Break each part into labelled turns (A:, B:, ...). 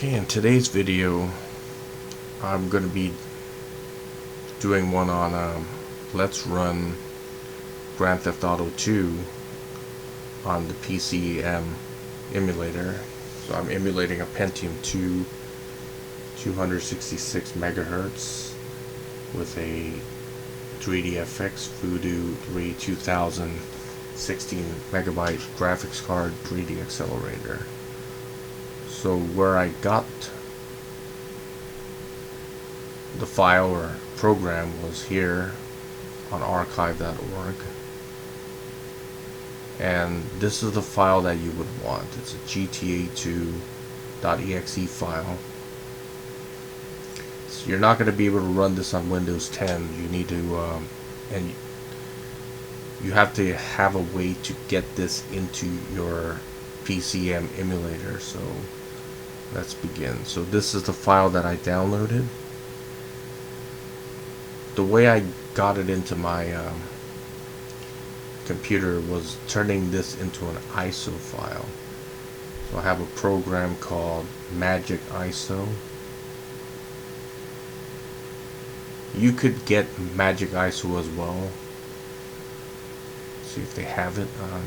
A: Okay, in today's video I'm going to be doing one on let's run Grand Theft Auto 2 on the PCEM emulator. So I'm emulating a Pentium 2 266 megahertz with a 3DFX Voodoo 3 2000 16 megabyte graphics card 3D accelerator. So where I got the file or program was here on archive.org, and this is the file that you would want. It's a GTA2.exe file. So you're not going to be able to run this on Windows 10. You need to and you have to have a way to get this into your PCEM emulator. So let's begin. So this is the file that I downloaded. The way I got it into my computer was turning this into an ISO file. So I have a program called Magic ISO. You could get Magic ISO as well. See if they have it on.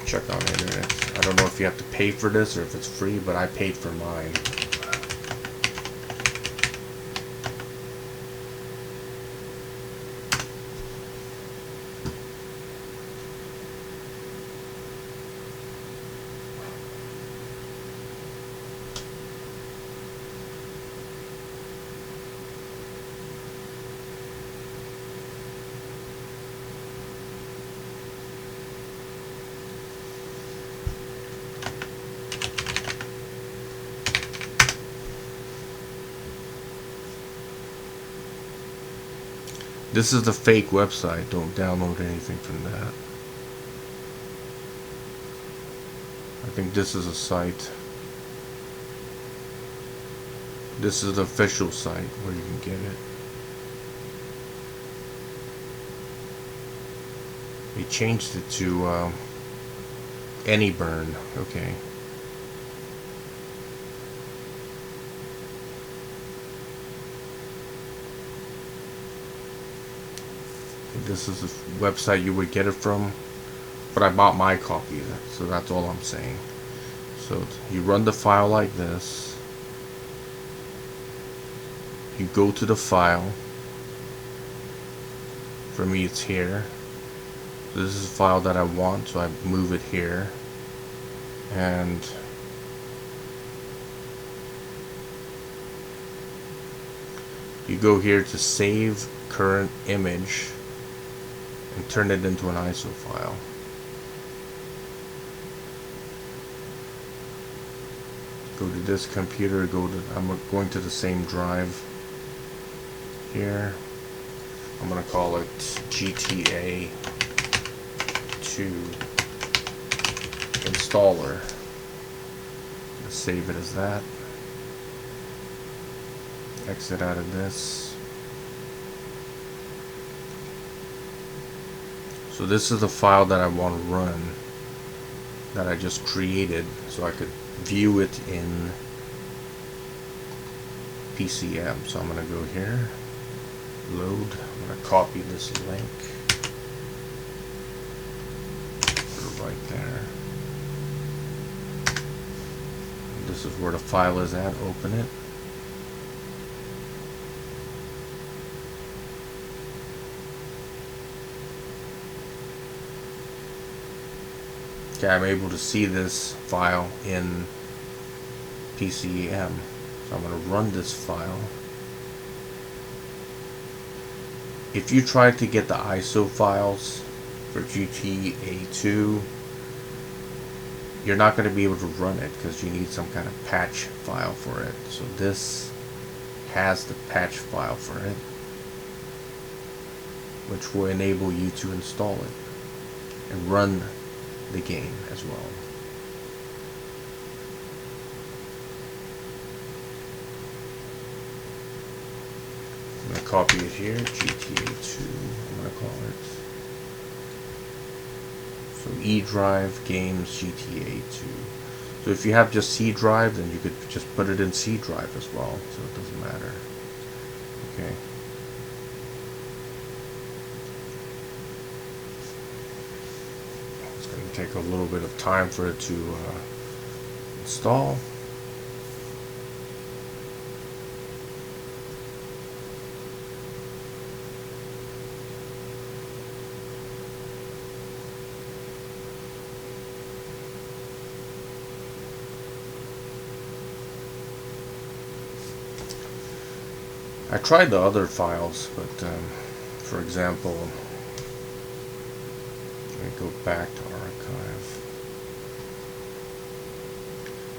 A: Check on the internet. I don't know if you have to pay for this or if it's free, but I paid for mine. This is the fake website. Don't download anything from that. I think this is a site. This is the official site where you can get it. They changed it to AnyBurn. Okay. This is the website you would get it from, but I bought my copy, so that's all I'm saying. So you run the file like this. You go to the file. For me it's here. So this is a file that I want, so I move it here. And you go here to save current image and turn it into an ISO file. Go to this computer, I'm going to the same drive here. I'm going to call it GTA 2 installer. Let's save it as that. Exit out of this. So this is the file that I want to run, that I just created, so I could view it in PCEM. So I'm going to go here, load, I'm going to copy this link, put it right there. And this is where the file is at, open it. Okay, I'm able to see this file in PCEM. So I'm going to run this file. If you try to get the ISO files for GTA 2, you're not going to be able to run it because you need some kind of patch file for it. So this has the patch file for it, which will enable you to install it and run the game as well. I'm going to copy it here, GTA 2, I'm going to call it. So E drive games GTA 2. So if you have just C drive, then you could just put it in C drive as well, so it doesn't matter. Okay. It's going to take a little bit of time for it to install. I tried the other files, but for example, let me go back to archive.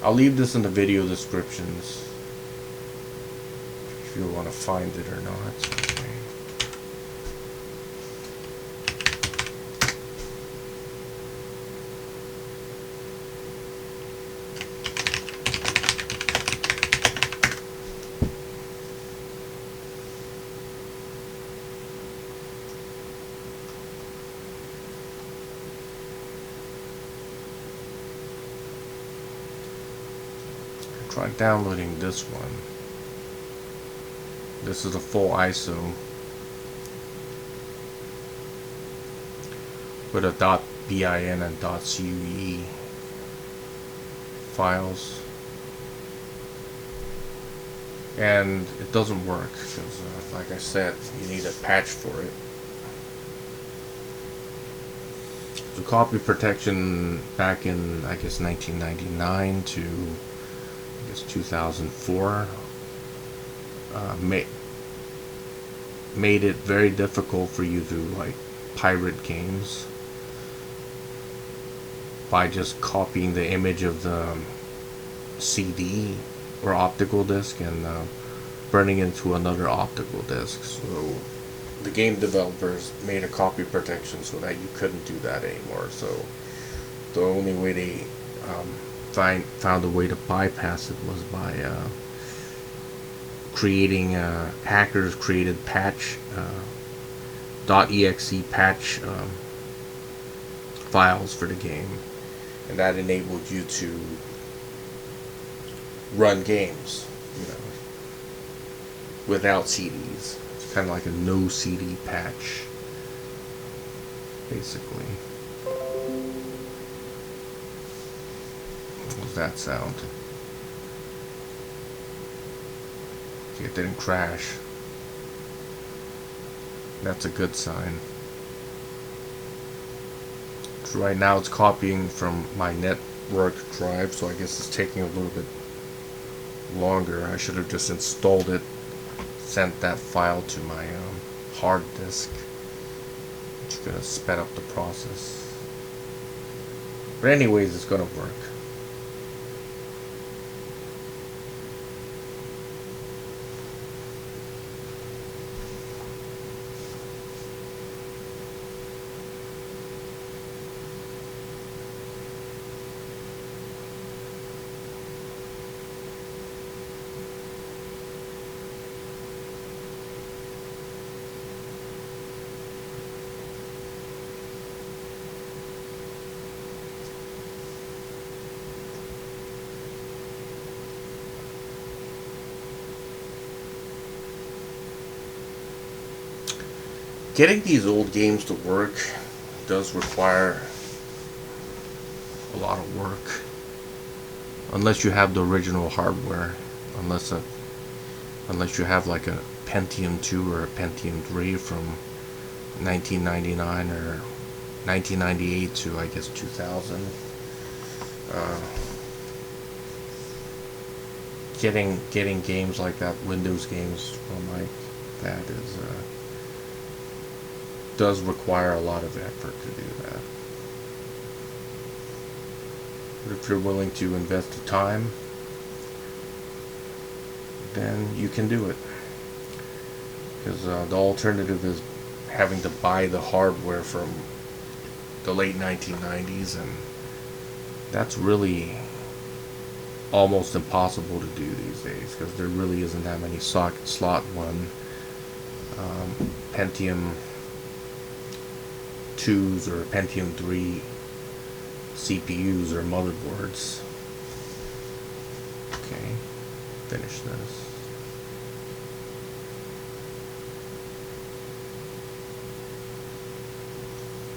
A: I'll leave this in the video descriptions if you want to find it or not. Okay. Try downloading this one. This is a full ISO with a .bin and .cue files, and it doesn't work because, like I said, you need a patch for it. So copy protection back in, I guess, 1999 to 2004 made it very difficult for you to like pirate games by just copying the image of the CD or optical disc and burning into another optical disc. So the game developers made a copy protection so that you couldn't do that anymore. So the only way they found a way to bypass it was by creating hackers created patch .exe patch files for the game, and that enabled you to run games, you know, without CDs. It's kind of like a no CD patch, basically. What was that sound? See, it didn't crash. That's a good sign. So right now it's copying from my network drive, so I guess it's taking a little bit longer. I should have just installed it, sent that file to my hard disk, which could have sped up the process. But anyways, it's gonna work. Getting these old games to work does require a lot of work, unless you have the original hardware, unless you have like a Pentium 2 or a Pentium 3 from 1999 or 1998 to, I guess, 2000. Getting games like that, Windows games from like that, does require a lot of effort to do that. But if you're willing to invest the time, then you can do it. Because the alternative is having to buy the hardware from the late 1990s, and that's really almost impossible to do these days, because there really isn't that many slot 1 Pentium 2s or Pentium 3 CPUs or motherboards. Okay, finish this.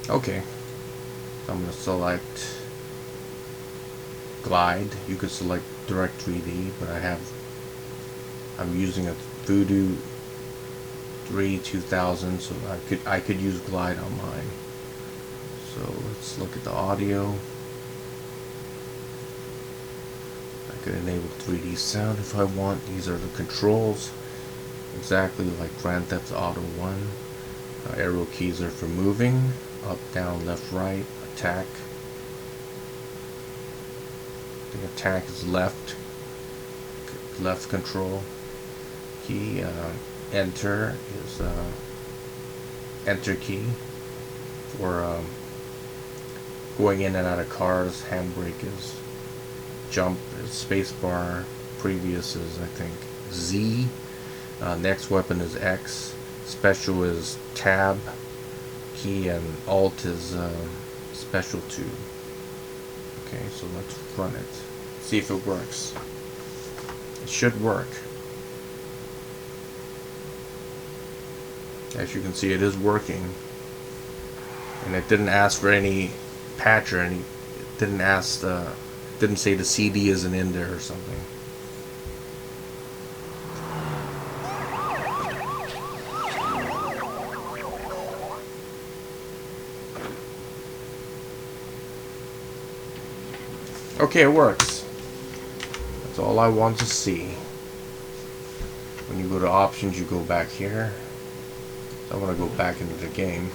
A: Okay, so I'm going to select glide. You could select direct 3D, but I'm using a Voodoo 2000, so I could use glide on mine. So let's look at the audio. I could enable 3D sound if I want. These are the controls, exactly like Grand Theft Auto 1. Arrow keys are for moving, up, down, left, right, attack. The attack is left control key. Enter is enter key for going in and out of cars. Handbrake is jump, is space bar. Previous is, I think, Z. Next weapon is X. Special is tab key, and alt is special 2. Okay, so let's run it. See if it works. It should work. As you can see, it is working. And it didn't ask for any patch or any. It didn't ask. Didn't say the CD isn't in there or something. Okay, it works. That's all I want to see. When you go to options, you go back here. So I want to go back into the game.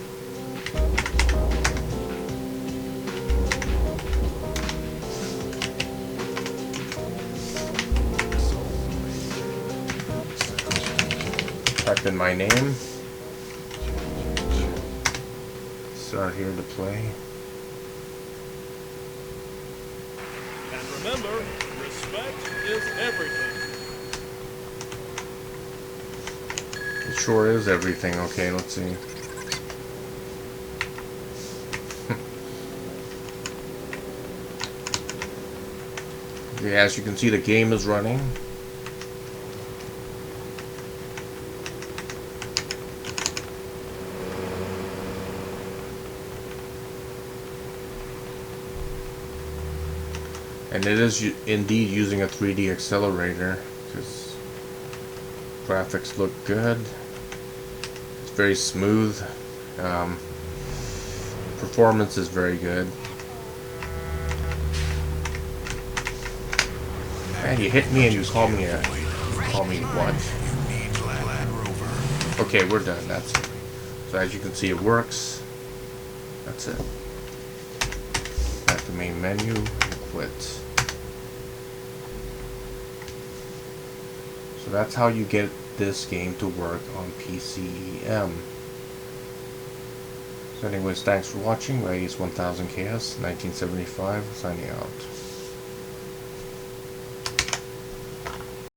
A: Type in my name. Start here to play.
B: Remember, respect is everything.
A: It sure is everything. Okay, let's see. Okay, as you can see, the game is running. And it is indeed using a 3D accelerator, because graphics look good. It's very smooth. Performance is very good. And you hit me and you call me what? Okay, we're done. That's it. So as you can see, it works. That's it. Back to main menu. Quit. So that's how you get this game to work on PCEM. So anyways, thanks for watching. Race 1000 KS 1975 signing out.